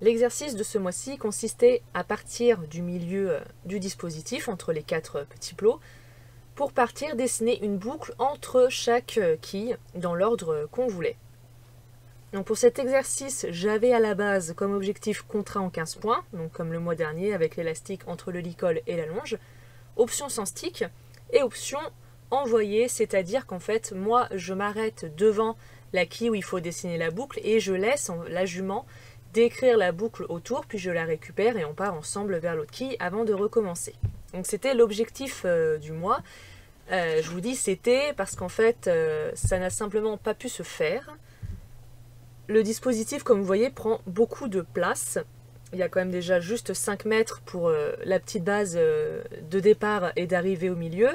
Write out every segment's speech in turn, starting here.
L'exercice de ce mois-ci consistait à partir du milieu du dispositif, entre les 4 petits plots, pour partir dessiner une boucle entre chaque quille dans l'ordre qu'on voulait. Donc pour cet exercice, j'avais à la base comme objectif contrat en 15 points, donc comme le mois dernier avec l'élastique entre le licol et la longe, option sans stick et option envoyée, c'est-à-dire qu'en fait, moi je m'arrête devant la quille où il faut dessiner la boucle et je laisse la jument décrire la boucle autour, puis je la récupère et on part ensemble vers l'autre quille avant de recommencer. Donc c'était l'objectif du mois. Je vous dis c'était parce qu'en fait ça n'a simplement pas pu se faire. Le dispositif, comme vous voyez, prend beaucoup de place. Il y a quand même déjà juste 5 mètres pour la petite base de départ et d'arrivée au milieu.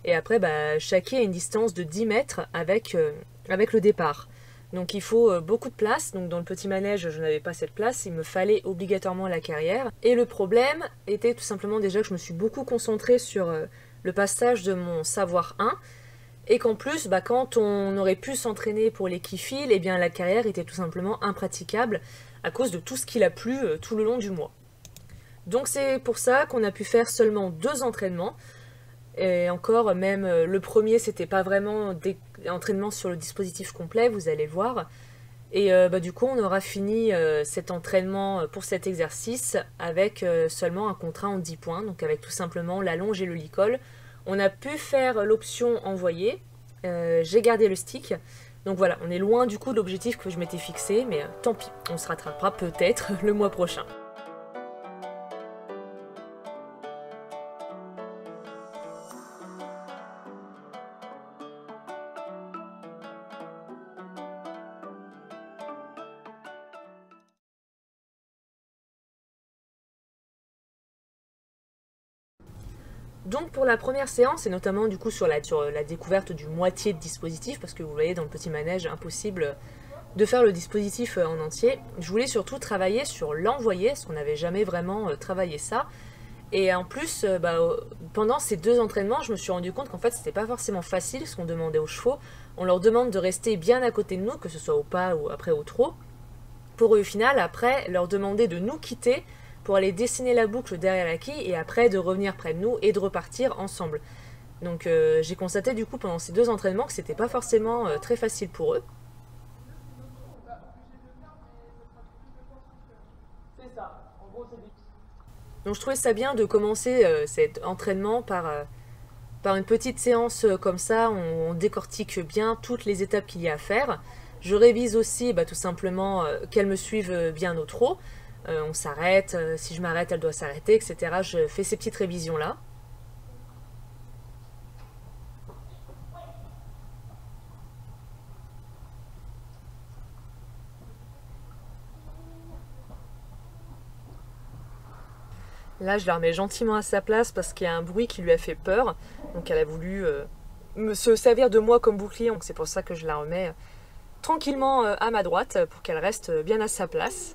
Et après, chaque quille a une distance de 10 mètres avec le départ. Donc il faut beaucoup de place. Donc dans le petit manège, je n'avais pas cette place. Il me fallait obligatoirement la carrière. Et le problème était tout simplement déjà que je me suis beaucoup concentrée sur le passage de mon savoir 1. Et qu'en plus, quand on aurait pu s'entraîner pour les quilles-files, eh bien la carrière était tout simplement impraticable à cause de tout ce qu'il a plu tout le long du mois. Donc c'est pour ça qu'on a pu faire seulement 2 entraînements. Et encore, même le premier, c'était pas vraiment des entraînements sur le dispositif complet, vous allez voir. Et du coup, on aura fini cet entraînement pour cet exercice avec seulement un contrat en 10 points, donc avec tout simplement la longe et le licol. On a pu faire l'option envoyer, j'ai gardé le stick. Donc voilà, on est loin du coup de l'objectif que je m'étais fixé, mais tant pis, on se rattrapera peut-être le mois prochain. Donc pour la première séance, et notamment du coup sur la découverte du moitié de dispositif, parce que vous voyez dans le petit manège, impossible de faire le dispositif en entier, je voulais surtout travailler sur l'envoyer, parce qu'on n'avait jamais vraiment travaillé ça. Et en plus, pendant ces 2 entraînements, je me suis rendu compte qu'en fait c'était pas forcément facile ce qu'on demandait aux chevaux. On leur demande de rester bien à côté de nous, que ce soit au pas ou après au trot, pour au final après leur demander de nous quitter pour aller dessiner la boucle derrière la quille et après de revenir près de nous et de repartir ensemble. Donc j'ai constaté du coup pendant ces 2 entraînements que c'était pas forcément très facile pour eux. Donc je trouvais ça bien de commencer cet entraînement par une petite séance comme ça, on décortique bien toutes les étapes qu'il y a à faire. Je révise aussi tout simplement qu'elles me suivent bien au trot. On s'arrête, si je m'arrête, elle doit s'arrêter, etc. Je fais ces petites révisions-là. Là, je la remets gentiment à sa place parce qu'il y a un bruit qui lui a fait peur. Donc elle a voulu se servir de moi comme bouclier, donc c'est pour ça que je la remets tranquillement à ma droite pour qu'elle reste bien à sa place.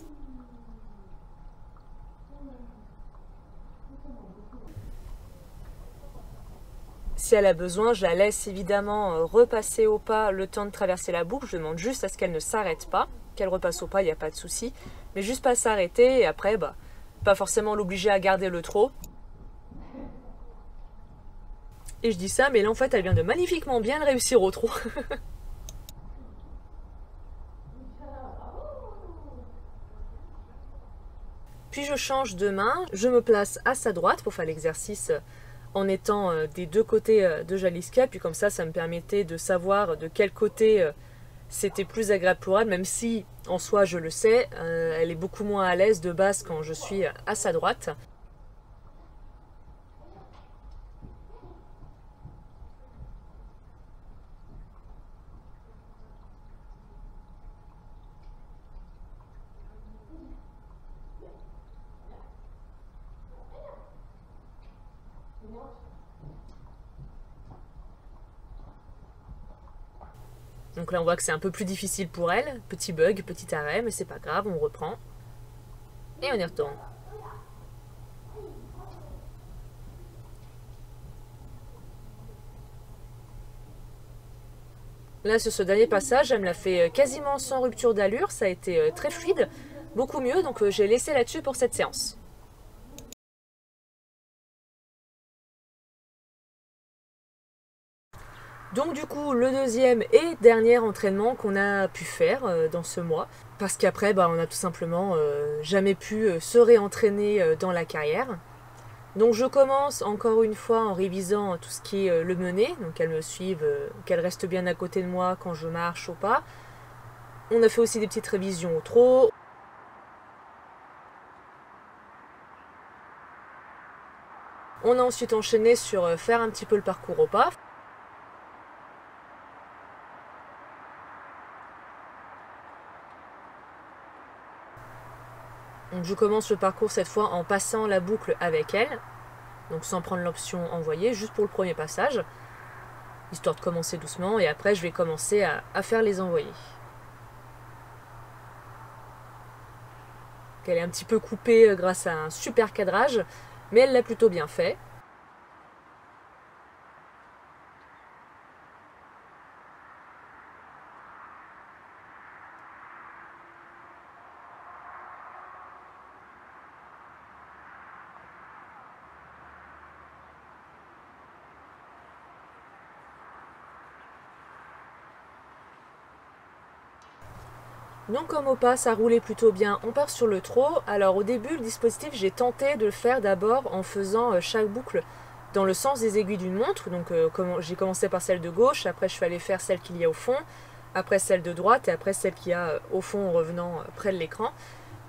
Si elle a besoin, je la laisse évidemment repasser au pas le temps de traverser la boucle. Je demande juste à ce qu'elle ne s'arrête pas, qu'elle repasse au pas, il n'y a pas de souci. Mais juste pas s'arrêter et après, pas forcément l'obliger à garder le trot. Et je dis ça, mais là en fait, elle vient de magnifiquement bien le réussir au trot. Puis je change de main, je me place à sa droite pour faire l'exercice en étant des 2 côtés de Jaliska, puis comme ça me permettait de savoir de quel côté c'était plus agréable pour elle, même si en soi je le sais, elle est beaucoup moins à l'aise de base quand je suis à sa droite. Donc là on voit que c'est un peu plus difficile pour elle, petit bug, petit arrêt, mais c'est pas grave, on reprend. Et on y retourne. Là sur ce dernier passage, elle me l'a fait quasiment sans rupture d'allure, ça a été très fluide. beaucoup mieux, donc j'ai laissé là-dessus pour cette séance. Donc du coup, le deuxième et dernier entraînement qu'on a pu faire dans ce mois, parce qu'après, on a tout simplement jamais pu se réentraîner dans la carrière. Donc je commence encore une fois en révisant tout ce qui est le mené, donc qu'elles me suivent, qu'elles restent bien à côté de moi quand je marche ou pas. On a fait aussi des petites révisions au trot. On a ensuite enchaîné sur faire un petit peu le parcours au pas. Donc je commence le parcours cette fois en passant la boucle avec elle, donc sans prendre l'option envoyer, juste pour le premier passage, histoire de commencer doucement, et après je vais commencer à faire les envoyés. Elle est un petit peu coupée grâce à un super cadrage, mais elle l'a plutôt bien fait. Donc comme au pas, ça roulait plutôt bien, on part sur le trot. Alors au début, le dispositif, j'ai tenté de le faire d'abord en faisant chaque boucle dans le sens des aiguilles d'une montre. Donc j'ai commencé par celle de gauche, après je suis allée faire celle qu'il y a au fond, après celle de droite et après celle qu'il y a au fond en revenant près de l'écran.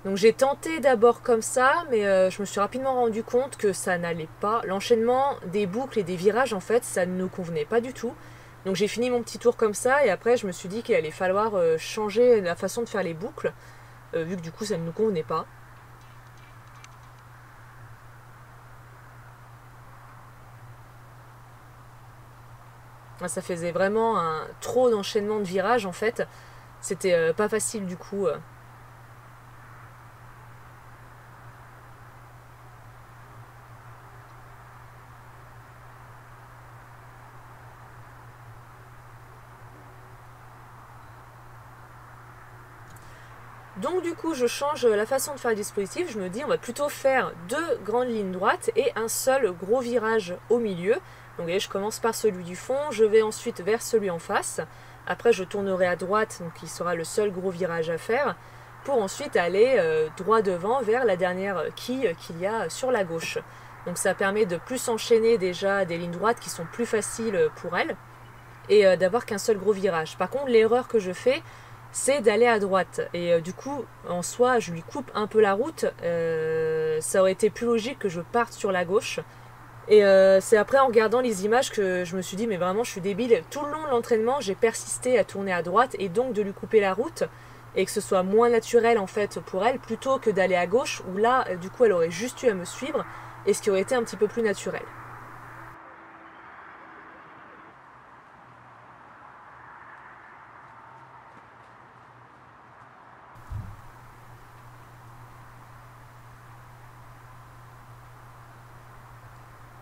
Donc j'ai tenté d'abord comme ça, mais je me suis rapidement rendu compte que ça n'allait pas. L'enchaînement des boucles et des virages, en fait, ça ne nous convenait pas du tout. Donc j'ai fini mon petit tour comme ça, et après je me suis dit qu'il allait falloir changer la façon de faire les boucles, vu que du coup ça ne nous convenait pas. Ça faisait vraiment un trop d'enchaînement de virages en fait. C'était pas facile du coup. Donc du coup je change la façon de faire le dispositif, je me dis on va plutôt faire 2 grandes lignes droites et un seul gros virage au milieu. Donc vous voyez, je commence par celui du fond, je vais ensuite vers celui en face, après je tournerai à droite, donc il sera le seul gros virage à faire, pour ensuite aller droit devant vers la dernière quille qu'il y a sur la gauche. Donc ça permet de plus enchaîner déjà des lignes droites qui sont plus faciles pour elle, et d'avoir qu'un seul gros virage. Par contre l'erreur que je fais, c'est d'aller à droite. Et du coup, en soi, je lui coupe un peu la route. Ça aurait été plus logique que je parte sur la gauche. Et c'est après en regardant les images que je me suis dit, mais vraiment, je suis débile. Tout le long de l'entraînement, j'ai persisté à tourner à droite et donc de lui couper la route. Et que ce soit moins naturel en fait pour elle, plutôt que d'aller à gauche, où là, du coup, elle aurait juste eu à me suivre. Et ce qui aurait été un petit peu plus naturel.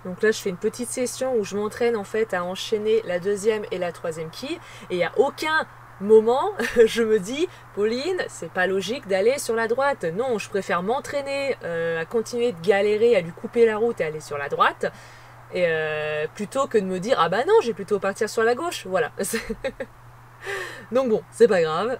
Donc là, je fais une petite session où je m'entraîne en fait à enchaîner la deuxième et la troisième quille. Et à aucun moment, je me dis, Pauline, c'est pas logique d'aller sur la droite. Non, je préfère m'entraîner à continuer de galérer, à lui couper la route et aller sur la droite. Et plutôt que de me dire, ah bah non, j'ai plutôt partir sur la gauche. Voilà. Donc bon, c'est pas grave.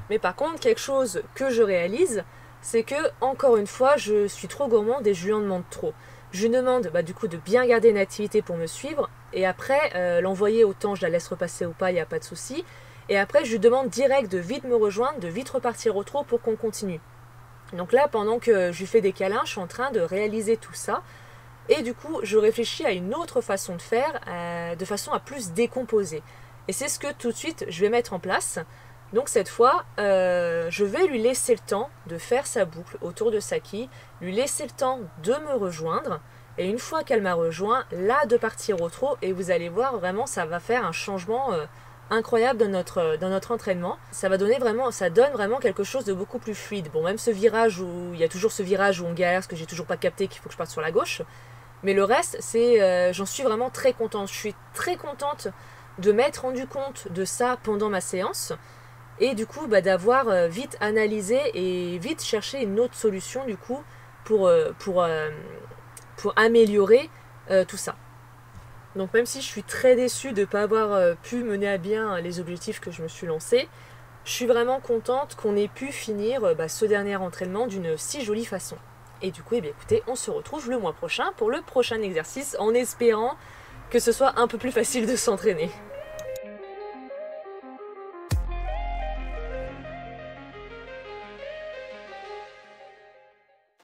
Mais par contre, quelque chose que je réalise, c'est que, encore une fois, je suis trop gourmande et je lui en demande trop. Je lui demande du coup de bien garder une activité pour me suivre, et après l'envoyer autant je la laisse repasser ou pas, il n'y a pas de souci. Et après je lui demande direct de vite me rejoindre, de vite repartir au trot pour qu'on continue. Donc là, pendant que je lui fais des câlins, je suis en train de réaliser tout ça. Et du coup, je réfléchis à une autre façon de faire, de façon à plus décomposer. Et c'est ce que tout de suite je vais mettre en place. Donc cette fois, je vais lui laisser le temps de faire sa boucle autour de sa quille, lui laisser le temps de me rejoindre, et une fois qu'elle m'a rejoint, là de partir au trot, et vous allez voir vraiment ça va faire un changement incroyable dans notre entraînement. Ça donne vraiment quelque chose de beaucoup plus fluide. Bon, même ce virage où il y a toujours ce virage où on galère parce que j'ai toujours pas capté qu'il faut que je parte sur la gauche, mais le reste, j'en suis vraiment très contente. Je suis très contente de m'être rendu compte de ça pendant ma séance. et du coup d'avoir vite analysé et vite cherché une autre solution du coup pour améliorer tout ça. Donc même si je suis très déçue de ne pas avoir pu mener à bien les objectifs que je me suis lancés, je suis vraiment contente qu'on ait pu finir ce dernier entraînement d'une si jolie façon. Et du coup, écoutez, on se retrouve le mois prochain pour le prochain exercice en espérant que ce soit un peu plus facile de s'entraîner.